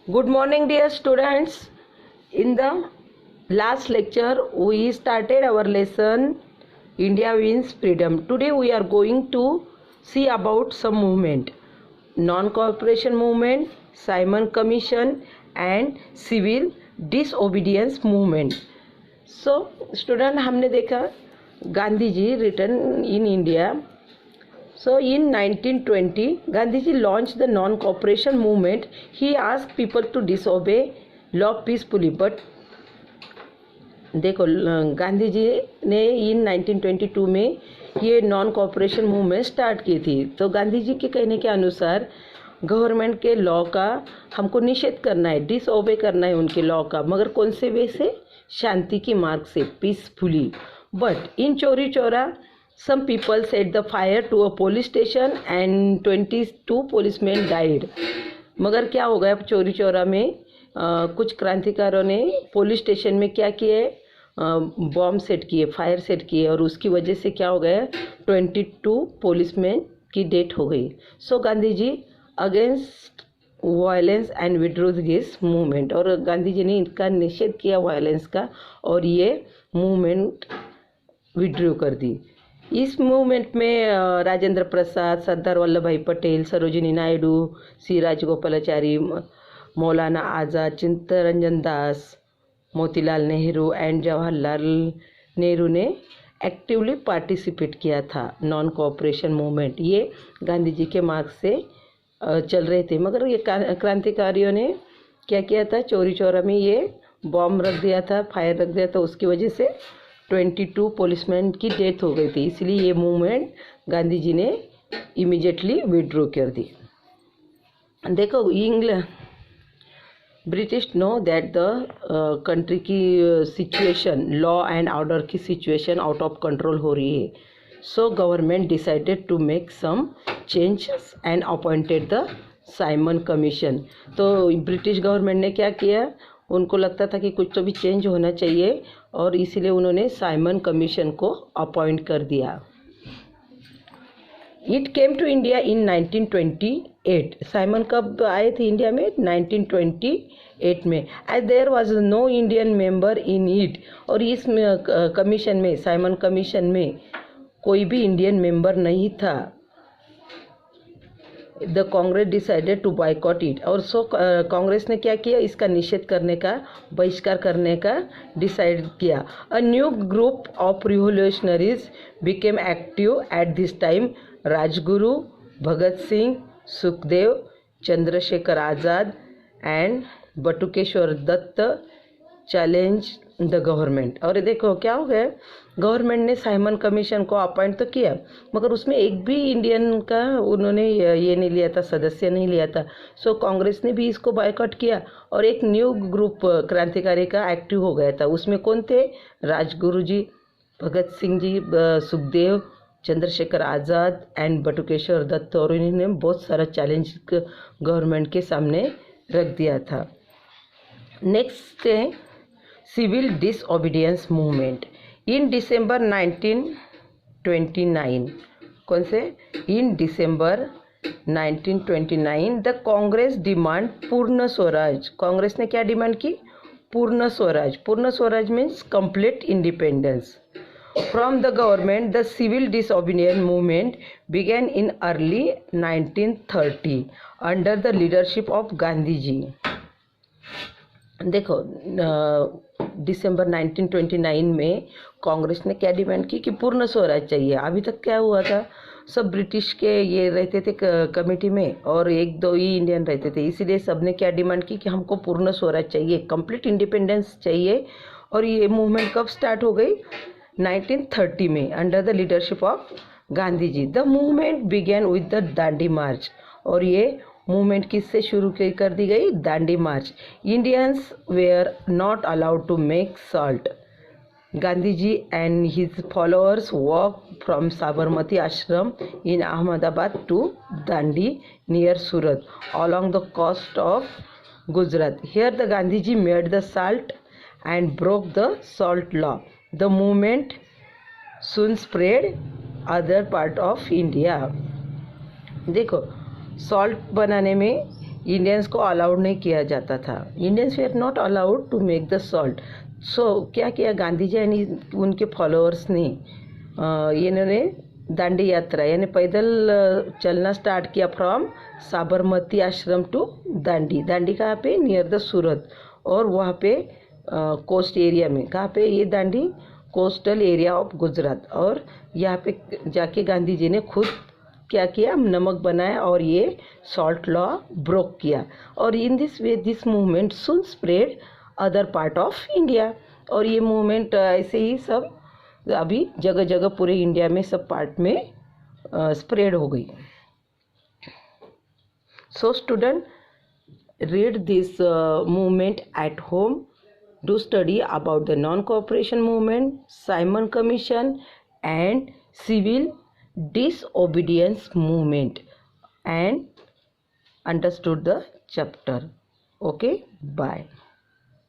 Good morning, dear students. In the last lecture, we started our lesson India Wins Freedom. Today, we are going to see about some movement, non-cooperation movement, Simon Commission, and civil disobedience movement. So, student, हमने देखा Gandhi ji return in India. So in 1920, Gandhiji launched the non-cooperation movement. He asked people to disobey law peacefully. But देखो गांधी जी ने इन 1922 में ये non cooperation movement start की थी. तो गांधी जी के कहने के अनुसार गवर्नमेंट के लॉ का हमको निषेध करना है, डिसओबे करना है उनके लॉ का, मगर कौन से वे से? शांति की मार्ग से, पीसफुली. बट इन चोरी चोरा some people set the fire to a police station and 22 policemen died. मगर क्या हो गया चोरी चोरा में? कुछ क्रांतिकारों ने पुलिस स्टेशन में क्या किए? बॉम्ब सेट किए, फायर सेट किए, और उसकी वजह से क्या हो गया? 22 पुलिसमैन की डेथ हो गई. So Gandhi ji against violence and withdrew this movement, और गांधी जी ने इनका निषेध किया वायलेंस का, और ये मूवमेंट विड्रू कर दी. इस मूवमेंट में राजेंद्र प्रसाद, सरदार वल्लभ भाई पटेल, सरोजिनी नायडू, सी राजगोपालाचारी, मौलाना आज़ाद, चित्तरंजन दास, मोतीलाल नेहरू एंड जवाहरलाल नेहरू ने एक्टिवली पार्टिसिपेट किया था. नॉन कोऑपरेशन मूवमेंट ये गांधी जी के मार्ग से चल रहे थे, मगर ये क्रांतिकारियों ने क्या किया था? चोरी चोरा में ये बॉम्ब रख दिया था, फायर रख दिया था, उसकी वजह से 22 पुलिसमैन की डेथ हो गई थी. इसलिए ये मूवमेंट गांधी जी ने इमीडिएटली विड्रॉ कर दी. देखो England British know that the country की सिचुएशन, लॉ एंड ऑर्डर की सिचुएशन आउट ऑफ कंट्रोल हो रही है. So government decided to make some changes and appointed the Simon commission. तो ब्रिटिश गवर्नमेंट ने क्या किया? उनको लगता था कि कुछ तो भी चेंज होना चाहिए, और इसीलिए उन्होंने साइमन कमीशन को अपॉइंट कर दिया. It came to India in 1928. Simon कब आए थे इंडिया में? 1928 में. As there was no Indian member in it, और इस कमीशन में, साइमन कमीशन में कोई भी इंडियन मेंबर नहीं था. The Congress decided to boycott it, और सो कांग्रेस ने क्या किया? इसका निषेध करने का, बहिष्कार करने का डिसाइड किया. A new group of revolutionaries became active at this time. Rajguru, Bhagat Singh, Sukhdev, Chandrashekhar Azad and Batukeshwar Dutt challenge the government. और देखो क्या हो गया? गवर्नमेंट ने साइमन कमीशन को अपॉइंट तो किया, मगर उसमें एक भी इंडियन का उन्होंने ये नहीं लिया था, सदस्य नहीं लिया था. सो कांग्रेस ने भी इसको बायकॉट किया, और एक न्यू ग्रुप क्रांतिकारी का एक्टिव हो गया था. उसमें कौन थे? राजगुरु जी, भगत सिंह जी, सुखदेव, चंद्रशेखर आज़ाद एंड बटुकेश्वर दत्त, और इन्होंने बहुत सारा चैलेंज गवर्नमेंट के सामने रख दिया था. नेक्स्ट है सिविल डिसओबीडियंस मूवमेंट. इन दिसंबर 1929, कौन से? इन दिसंबर 1929 द कांग्रेस डिमांड पूर्ण स्वराज. कांग्रेस ने क्या डिमांड की? Purna Swaraj. Purna Swaraj means complete independence from the government. The civil disobedience movement began in early 1930 under the leadership of Gandhi ji. देखो दिसंबर 1929 में कांग्रेस ने क्या डिमांड की? कि पूर्ण स्वराज चाहिए. अभी तक क्या हुआ था? सब ब्रिटिश के ये रहते थे कमेटी में, और एक दो ही इंडियन रहते थे. इसीलिए सब ने क्या डिमांड की? कि हमको पूर्ण स्वराज चाहिए, कंप्लीट इंडिपेंडेंस चाहिए. और ये मूवमेंट कब स्टार्ट हो गई? 1930 में under the leadership of Gandhi ji. The movement began with the Dandi march, और ये मूवमेंट किससे शुरू कर दी गई? Dandi march. Indians were not allowed to make salt. Gandhi ji and his followers walk from Sabarmati Ashram in Ahmedabad to Dandi near Surat along the coast of Gujarat. Here the Gandhiji made the salt and broke the salt law. The movement soon spread other part of India. देखो salt बनाने में Indians को allowed नहीं किया जाता था. Indians were not allowed to make the salt. So क्या किया गांधी जी यानी उनके फॉलोअर्स ने, इन्होंने दांडी यात्रा यानी पैदल चलना स्टार्ट किया फ्रॉम साबरमती आश्रम टू दांडी. दांडी कहाँ पे? नियर द सूरत. और वहाँ पे कोस्ट एरिया में, कहाँ पे? ये Dandi coastal area of Gujarat. और यहाँ पे जाके गांधी जी ने खुद क्या किया? नमक बनाया और ये सॉल्ट लॉ ब्रोक किया. और in this way this movement soon spread other part of India. और ये मूवमेंट ऐसे ही सब अभी जगह जगह पूरे इंडिया में सब पार्ट में स्प्रेड हो गई. So student, read this movement at home. Do study about the non-cooperation movement, Simon Commission and civil disobedience movement and understood the chapter. Okay, bye.